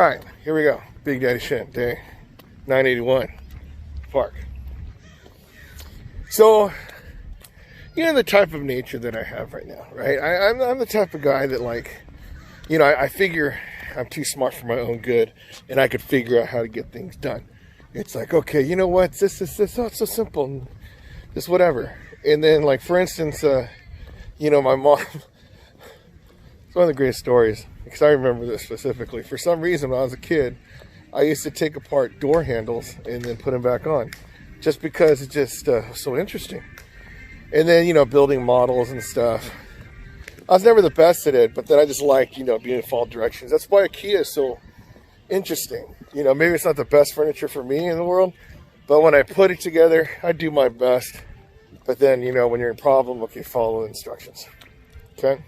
All right, here we go. Big Daddy Shin, day 981, Park. So, you know the type of nature that I have right now, right? I'm the type of guy that, like, you know, I figure I'm too smart for my own good, and I could figure out how to get things done. It's like, okay, you know what? This oh, it's so simple, and just whatever. And then, like, for instance, you know, my mom. It's one of the greatest stories, because I remember this specifically. For some reason, when I was a kid, I used to take apart door handles and then put them back on, just because it's just so interesting. And then, you know, building models and stuff. I was never the best at it, but then I just liked, you know, being in all directions. That's why IKEA is so interesting. You know, maybe it's not the best furniture for me in the world, but when I put it together, I do my best. But then, you know, when you're in a problem, okay, follow the instructions. Okay?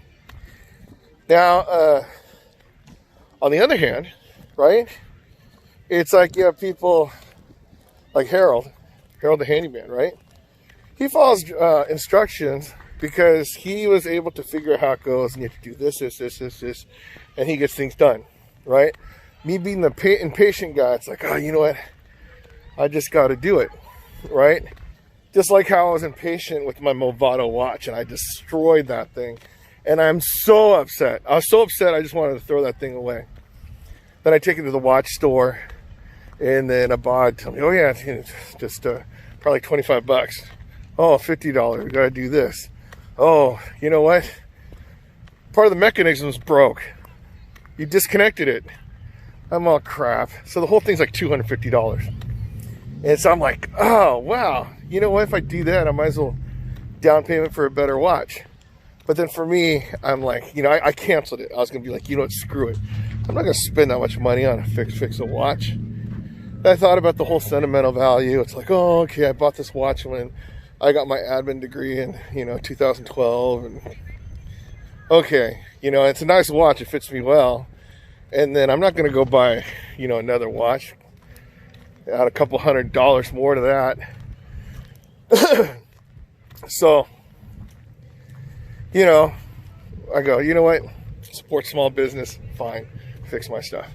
Now, on the other hand, right, it's like you have people like Harold the handyman, right? He follows instructions because he was able to figure out how it goes, and you have to do this, and he gets things done, right? Me being the impatient guy, it's like, oh, you know what? I just got to do it, right? Just like how I was impatient with my Movado watch, and I destroyed that thing. And I'm so upset. I was so upset, I just wanted to throw that thing away. Then I take it to the watch store, and then a bod told me, oh yeah, it's just probably 25 bucks. Oh, $50, we gotta do this. Oh, you know what? Part of the mechanism's broke. You disconnected it. I'm all crap. So the whole thing's like $250. And so I'm like, oh, wow. You know what? If I do that, I might as well down payment for a better watch. But then for me, I'm like, you know, I canceled it. I was going to be like, you know what, screw it. I'm not going to spend that much money on a fix a watch. And I thought about the whole sentimental value. It's like, oh, okay, I bought this watch when I got my admin degree in, you know, 2012. And okay, you know, it's a nice watch. It fits me well. And then I'm not going to go buy, you know, another watch. Add a couple $100 more to that. So, you know, I go, you know what? Support small business, fine. Fix my stuff.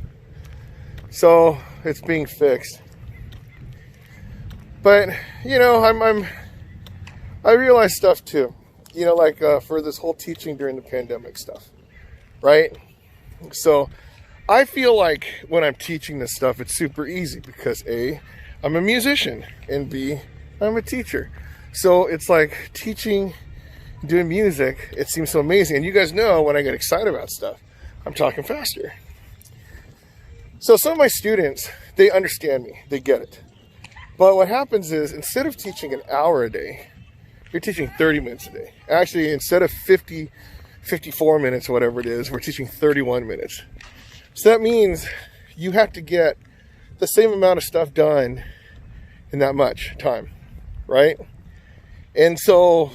So it's being fixed. But, you know, I realize stuff too. You know, like for this whole teaching during the pandemic stuff, right? So I feel like when I'm teaching this stuff, it's super easy because A, I'm a musician, and B, I'm a teacher. So it's like teaching, doing music, it seems so amazing. And you guys know when I get excited about stuff, I'm talking faster. So some of my students, they understand me, they get it. But what happens is, instead of teaching an hour a day, you're teaching 30 minutes a day. Actually, instead of 54 minutes, whatever it is, we're teaching 31 minutes. So that means you have to get the same amount of stuff done in that much time, right? And so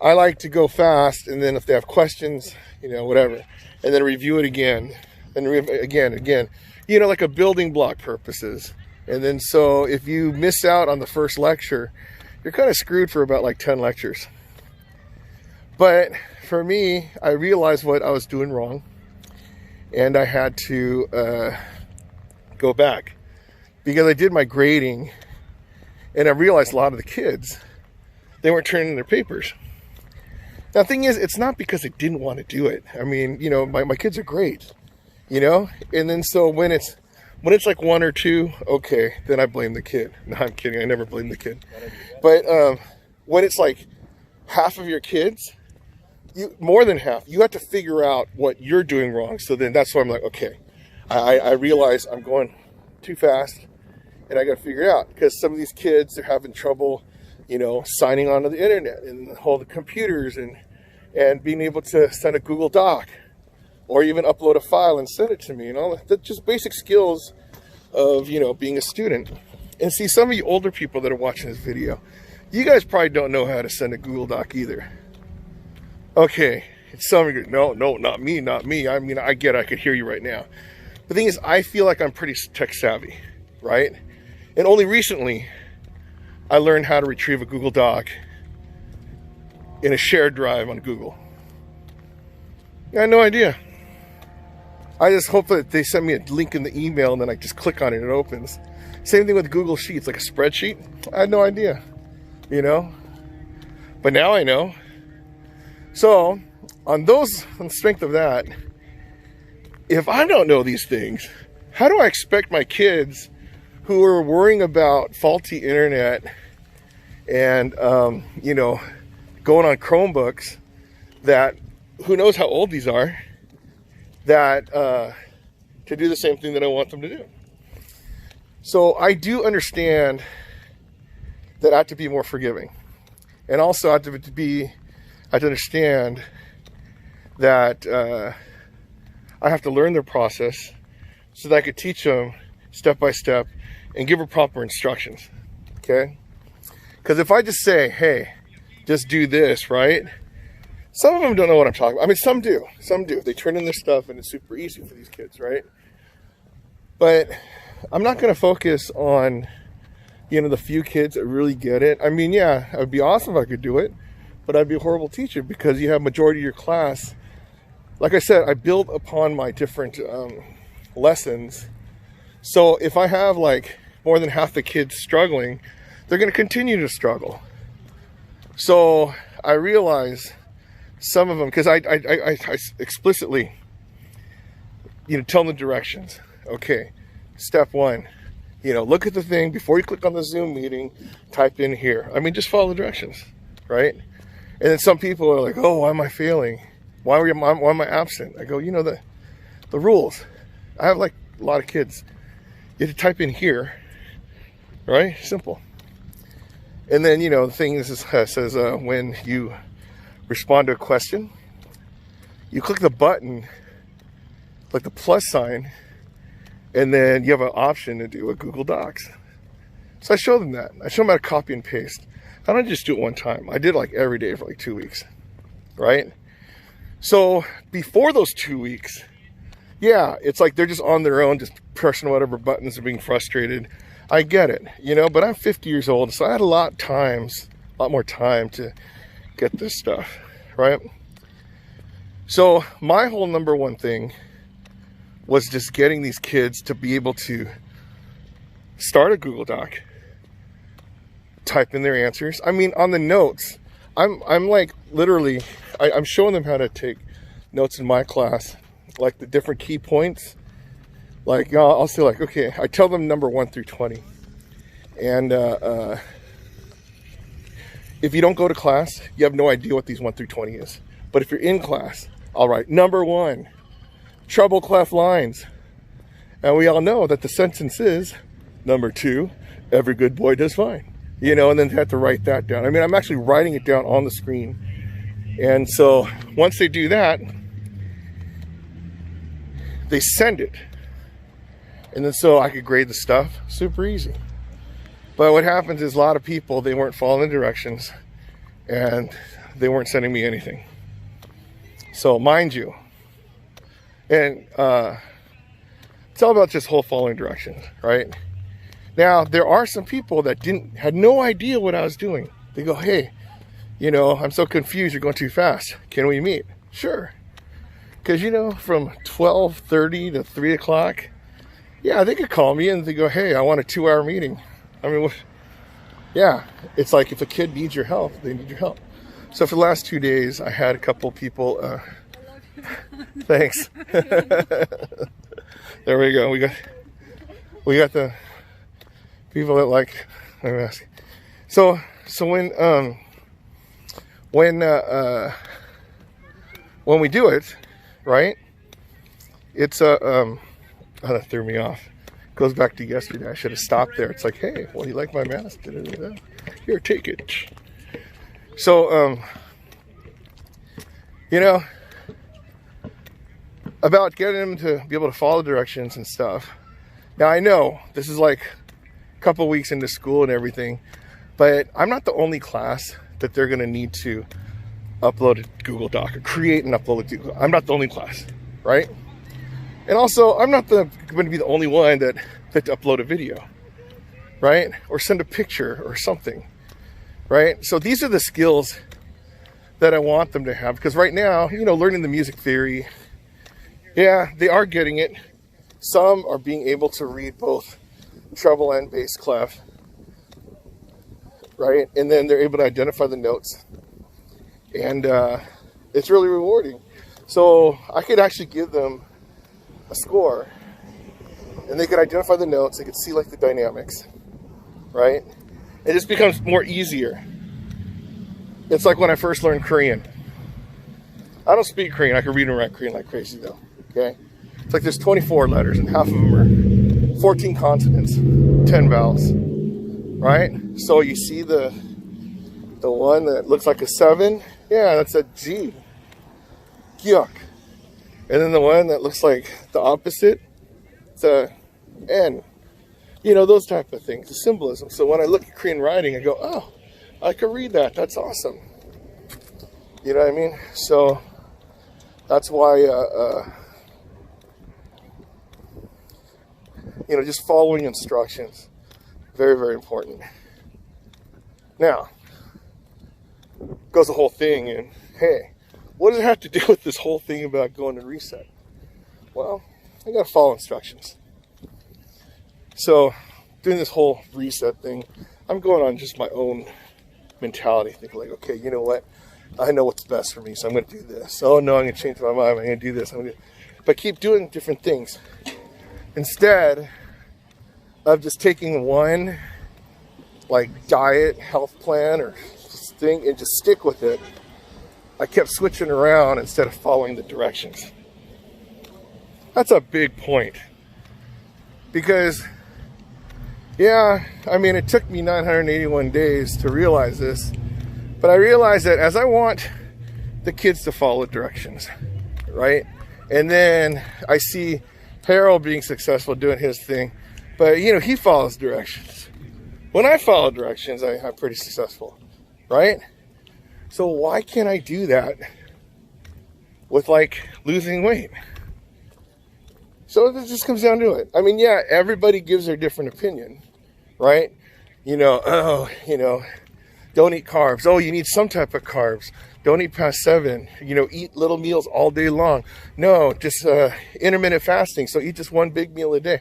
I like to go fast, and then if they have questions, you know, whatever, and then review it again, and again, you know, like a building block purposes. And then so if you miss out on the first lecture, you're kind of screwed for about like 10 lectures. But for me, I realized what I was doing wrong, and I had to go back because I did my grading, and I realized a lot of the kids, they weren't turning in their papers. Now, the thing is, it's not because they didn't want to do it. I mean, you know, my kids are great, you know? And then so when it's like one or two, okay, then I blame the kid. No, I'm kidding. I never blame the kid. But when it's like half of your kids, more than half, you have to figure out what you're doing wrong. So then that's why I'm like, okay, I realize I'm going too fast, and I got to figure it out. Because some of these kids, they're having trouble, you know, signing onto the internet and all the computers and being able to send a Google Doc or even upload a file and send it to me, and all that. Just basic skills of, you know, being a student. And see, some of you older people that are watching this video, you guys probably don't know how to send a Google Doc either. Okay, some of you, no, not me. I mean, I get it, I could hear you right now. The thing is, I feel like I'm pretty tech savvy, right? And only recently, I learned how to retrieve a Google Doc in a shared drive on Google. I had no idea. I just hope that they send me a link in the email and then I just click on it and it opens. Same thing with Google Sheets, like a spreadsheet. I had no idea, you know? But now I know. So, on the strength of that, if I don't know these things, how do I expect my kids who are worrying about faulty internet and, you know, going on Chromebooks, that, who knows how old these are, that, to do the same thing that I want them to do. So I do understand that I have to be more forgiving. And also I have to understand that I have to learn their process so that I could teach them step by step and give them proper instructions, okay? Because if I just say, hey, just do this, right? Some of them don't know what I'm talking about. I mean, some do. They turn in their stuff and it's super easy for these kids, right? But I'm not going to focus on, you know, the few kids that really get it. I mean, yeah, it would be awesome if I could do it, but I'd be a horrible teacher because you have majority of your class. Like I said, I build upon my different lessons. So if I have like more than half the kids struggling, they're going to continue to struggle. So I realize some of them, because I explicitly, you know, tell them the directions. Okay, step one, you know, look at the thing before you click on the Zoom meeting, type in here. I mean, just follow the directions, right? And then some people are like, oh, why am I failing? Why am I absent? I go, you know, the rules. I have like a lot of kids. You have to type in here, right? Simple. And then, you know, the thing is, says when you respond to a question, you click the button, like the plus sign, and then you have an option to do a Google Docs. So I show them that. I show them how to copy and paste. I don't just do it one time. I did it like every day for like 2 weeks, right? So before those 2 weeks, yeah, it's like they're just on their own, just pressing whatever buttons and being frustrated. I get it, you know, but I'm 50 years old, so I had a lot more time to get this stuff, right? So my whole number one thing was just getting these kids to be able to start a Google Doc, type in their answers. I mean, on the notes, I'm like literally, I'm showing them how to take notes in my class, like the different key points. Like, I'll say like, okay, I tell them number 1 through 20. And if you don't go to class, you have no idea what these 1 through 20 is. But if you're in class, all right, number 1, treble clef lines. And we all know that the sentence is, number 2, every good boy does fine. You know, and then they have to write that down. I mean, I'm actually writing it down on the screen. And so once they do that, they send it. And then so I could grade the stuff, super easy. But what happens is a lot of people, they weren't following the directions and they weren't sending me anything. So mind you, and it's all about just whole following directions, right? Now, there are some people that had no idea what I was doing. They go, hey, you know, I'm so confused, you're going too fast. Can we meet? Sure. Because, you know, from 12:30 to 3 o'clock, yeah, they could call me and they go, hey, I want a 2-hour meeting. I mean, yeah, it's like if a kid needs your help, they need your help. So for the last 2 days, I had a couple people, I love you. Thanks. There we go. We got the people that like, let me ask. So when we do it, right, it's oh, that threw me off. Goes back to yesterday. I should have stopped there. It's like, hey, well, you like my mask? Here, take it. So, you know, about getting them to be able to follow directions and stuff. Now, I know this is like a couple weeks into school and everything, but I'm not the only class that they're going to need to upload a Google Doc or create and upload a Google. I'm not the only class, right? And also, I'm not going to be the only one that to upload a video, right? Or send a picture or something, right? So these are the skills that I want them to have. Because right now, you know, learning the music theory, Yeah, they are getting it. Some are being able to read both treble and bass clef, right? And then they're able to identify the notes. And it's really rewarding. So I could actually give them a score, and they could identify the notes. They could see like the dynamics, right? It just becomes more easier. It's like when I first learned Korean. I don't speak Korean. I can read and write Korean like crazy though, okay? It's like there's 24 letters and half of them are 14 consonants, 10 vowels, right? So you see the one that looks like a 7, yeah, that's a G, gyuk. And then the one that looks like the opposite, it's a N. You know, those type of things, the symbolism. So when I look at Korean writing, I go, oh, I can read that. That's awesome. You know what I mean? So that's why, you know, just following instructions, very, very important. Now, goes the whole thing, and hey, what does it have to do with this whole thing about going to reset? Well, I gotta follow instructions. So, doing this whole reset thing, I'm going on just my own mentality, thinking like, okay, you know what? I know what's best for me, so I'm gonna do this. Oh no, I'm gonna change my mind, I'm gonna do this. But keep doing different things. Instead of just taking one, like diet, health plan, or thing, and just stick with it, I kept switching around instead of following the directions. That's a big point. Because, yeah, I mean, it took me 981 days to realize this, but I realized that as I want the kids to follow directions, right? And then I see Harold being successful doing his thing, but, you know, he follows directions. When I follow directions, I'm pretty successful, right? So why can't I do that with like losing weight? So it just comes down to it. I mean, yeah, everybody gives their different opinion, right? You know, oh, you know, don't eat carbs. Oh, you need some type of carbs. Don't eat past 7. You know, eat little meals all day long. No, just intermittent fasting. So eat just one big meal a day.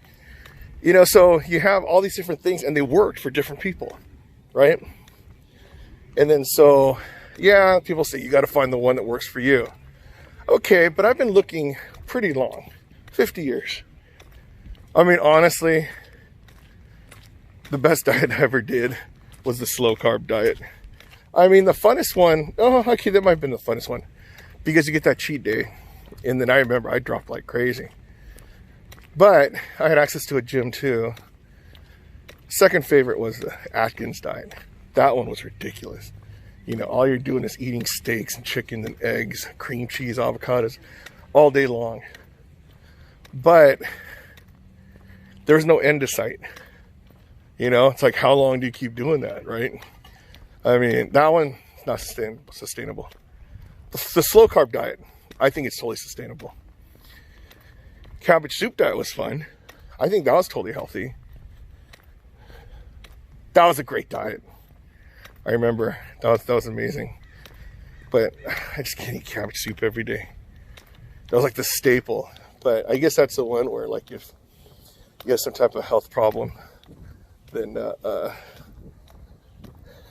You know, so you have all these different things, and they work for different people, right? And then so, yeah, people say you got to find the one that works for you. Okay, but I've been looking pretty long, 50 years. I mean, honestly, the best diet I ever did was the slow carb diet. I mean, the funnest one, oh, okay, that might have been the funnest one, because you get that cheat day. And then I remember I dropped like crazy. But I had access to a gym too. Second favorite was the Atkins diet. That one was ridiculous. You know, all you're doing is eating steaks and chicken and eggs, cream cheese, avocados, all day long. But there's no end to sight. You know, it's like, how long do you keep doing that, right? I mean, that one is not sustainable. The slow carb diet, I think it's totally sustainable. Cabbage soup diet was fun. I think that was totally healthy. That was a great diet. I remember that was amazing. But I just can't eat cabbage soup every day. That was like the staple. But I guess that's the one where, like, if you have some type of health problem, then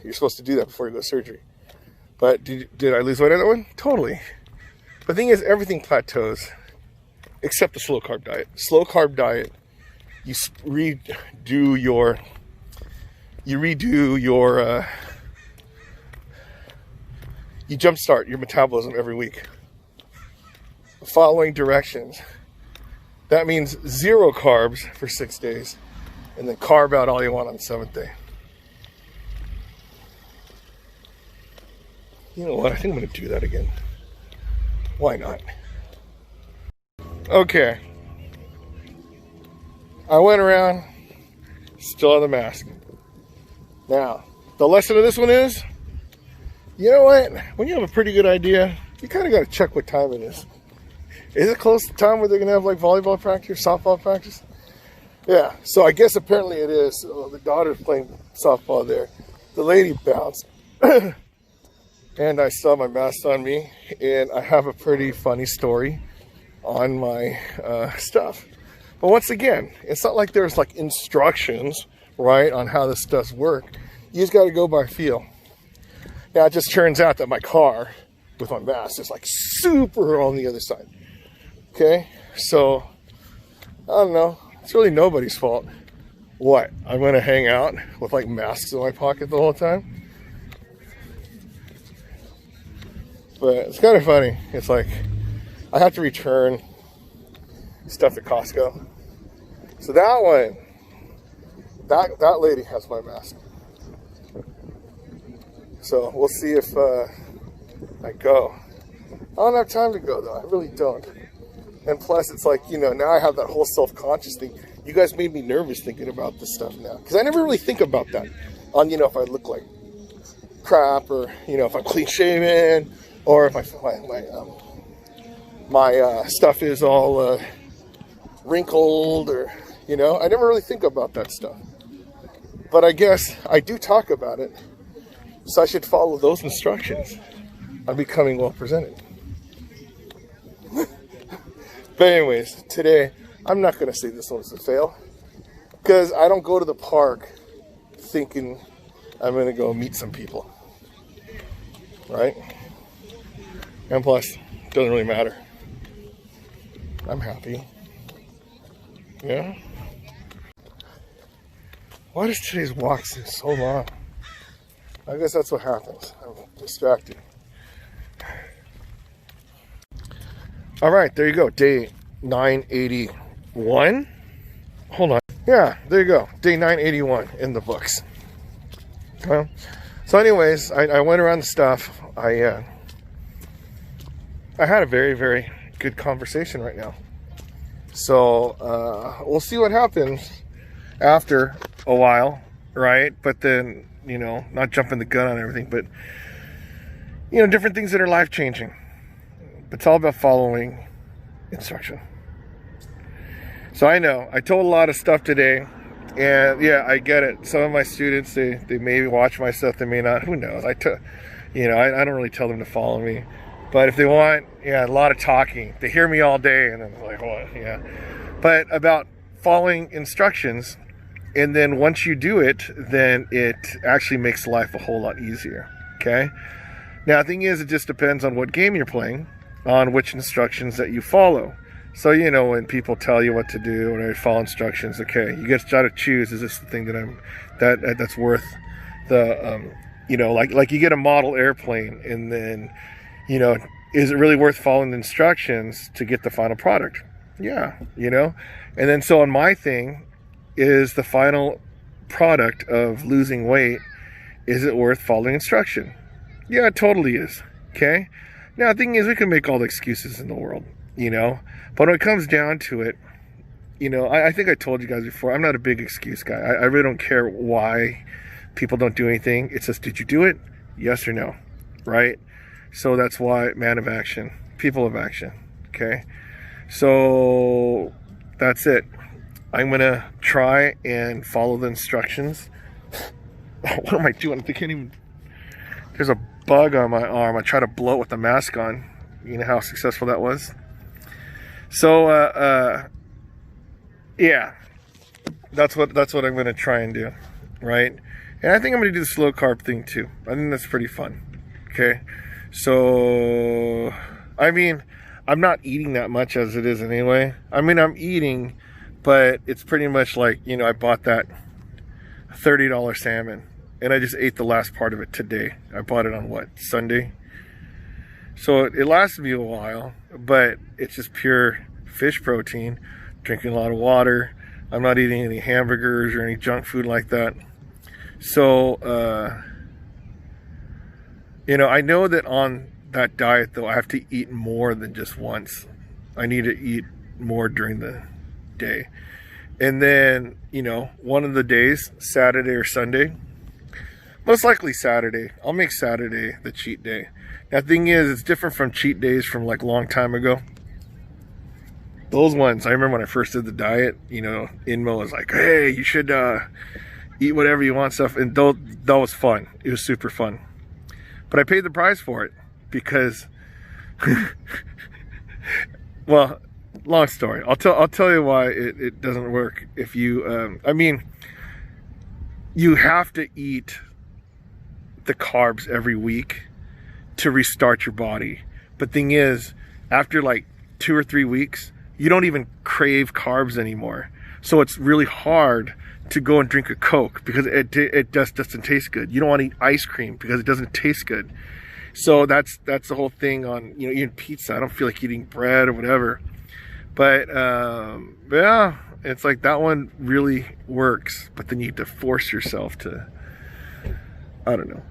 you're supposed to do that before you go to surgery. But did I lose weight on that one? Totally. But the thing is, everything plateaus except the slow carb diet. Slow carb diet, you redo your you jumpstart your metabolism every week, following directions. That means 0 carbs for 6 days, and then carb out all you want on the 7th day. You know what? I think I'm going to do that again. Why not? Okay. I went around, still have the mask. Now, the lesson of this one is, you know what? When you have a pretty good idea, you kind of got to check what time it is. Is it close to time where they're going to have like volleyball practice, softball practice? Yeah, so I guess apparently it is. So the daughter's playing softball there. The lady bounced. And I saw my mask on me. And I have a pretty funny story on my stuff. But once again, it's not like there's like instructions, right, on how this stuff works. You just got to go by feel. Now, it just turns out that my car with my mask is like super on the other side. Okay, so I don't know. It's really nobody's fault. What? I'm going to hang out with like masks in my pocket the whole time? But it's kind of funny. It's like I have to return stuff at Costco. So that one, that lady has my mask. So we'll see if I go. I don't have time to go though. I really don't. And plus, it's like, you know, now I have that whole self-conscious thing. You guys made me nervous thinking about this stuff now. Because I never really think about that. On, you know, if I look like crap, or, you know, if I'm clean-shaven, or if my stuff is all wrinkled, or, you know. I never really think about that stuff. But I guess I do talk about it. So I should follow those instructions on becoming well-presented. But anyways, today, I'm not going to say this one's a fail. Because I don't go to the park thinking I'm going to go meet some people. Right? And plus, it doesn't really matter. I'm happy. Yeah? Why does today's walk seem so long? I guess that's what happens. I'm distracted. All right, there you go. Day 981. Hold on. Yeah, there you go. Day 981 in the books. Well, so anyways, I went around the stuff. I had a very, very good conversation right now. So we'll see what happens after a while, right? But then, you know, not jumping the gun on everything, but, you know, different things that are life-changing. It's all about following instruction. So I know, I told a lot of stuff today, and yeah, I get it. Some of my students, they may watch my stuff, they may not, who knows. I don't really tell them to follow me. But if they want, yeah, a lot of talking. They hear me all day, and then they're like, what? Yeah. But about following instructions, and then once you do it, then it actually makes life a whole lot easier, okay? Now, the thing is, it just depends on what game you're playing, on which instructions that you follow. So, you know, when people tell you what to do, or they follow instructions, okay, you get to try to choose, is this the thing that that's worth the, you know, like you get a model airplane, and then, you know, is it really worth following the instructions to get the final product? Yeah, you know? And then so on my thing, is the final product of losing weight, is it worth following instruction? Yeah, it totally is, okay? Now, the thing is, we can make all the excuses in the world, you know? But when it comes down to it, you know, I think I told you guys before, I'm not a big excuse guy. I really don't care why people don't do anything. It's just, did you do it? Yes or no, right? So that's why man of action, people of action, okay? So that's it. I'm going to try and follow the instructions. What am I doing? I can't even... There's a bug on my arm. I try to blow it with the mask on. You know how successful that was? So, yeah. That's what I'm going to try and do, right? And I think I'm going to do the slow carb thing too. I think that's pretty fun, okay? So, I mean, I'm not eating that much as it is anyway. I mean, I'm eating... But it's pretty much like, you know, I bought that $30 salmon, and I just ate the last part of it today. I bought it on what, Sunday? So it lasted me a while, but it's just pure fish protein, drinking a lot of water. I'm not eating any hamburgers or any junk food like that. So, you know, I know that on that diet, though, I have to eat more than just once. I need to eat more during the day. And then, you know, one of the days, Saturday or Sunday, most likely Saturday, I'll make Saturday the cheat day. Now, the thing is, it's different from cheat days from like a long time ago. Those ones, I remember when I first did the diet, you know, Inmo was like, hey, you should eat whatever you want stuff. And that was fun. It was super fun. But I paid the price for it because, well, long story. I'll tell you why it doesn't work. If you, I mean, you have to eat the carbs every week to restart your body. But thing is, after like 2 or 3 weeks, you don't even crave carbs anymore. So it's really hard to go and drink a Coke because it just doesn't taste good. You don't want to eat ice cream because it doesn't taste good. So that's the whole thing on, you know, eating pizza. I don't feel like eating bread or whatever. But yeah, it's like that one really works. But then you have to force yourself to, I don't know.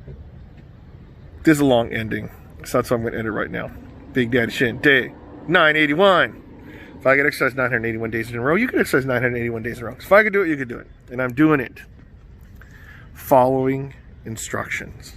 This is a long ending. So that's why I'm going to end it right now. Big Daddy Shin, day 981. If I could exercise 981 days in a row, you could exercise 981 days in a row. If I could do it, you could do it. And I'm doing it. Following instructions.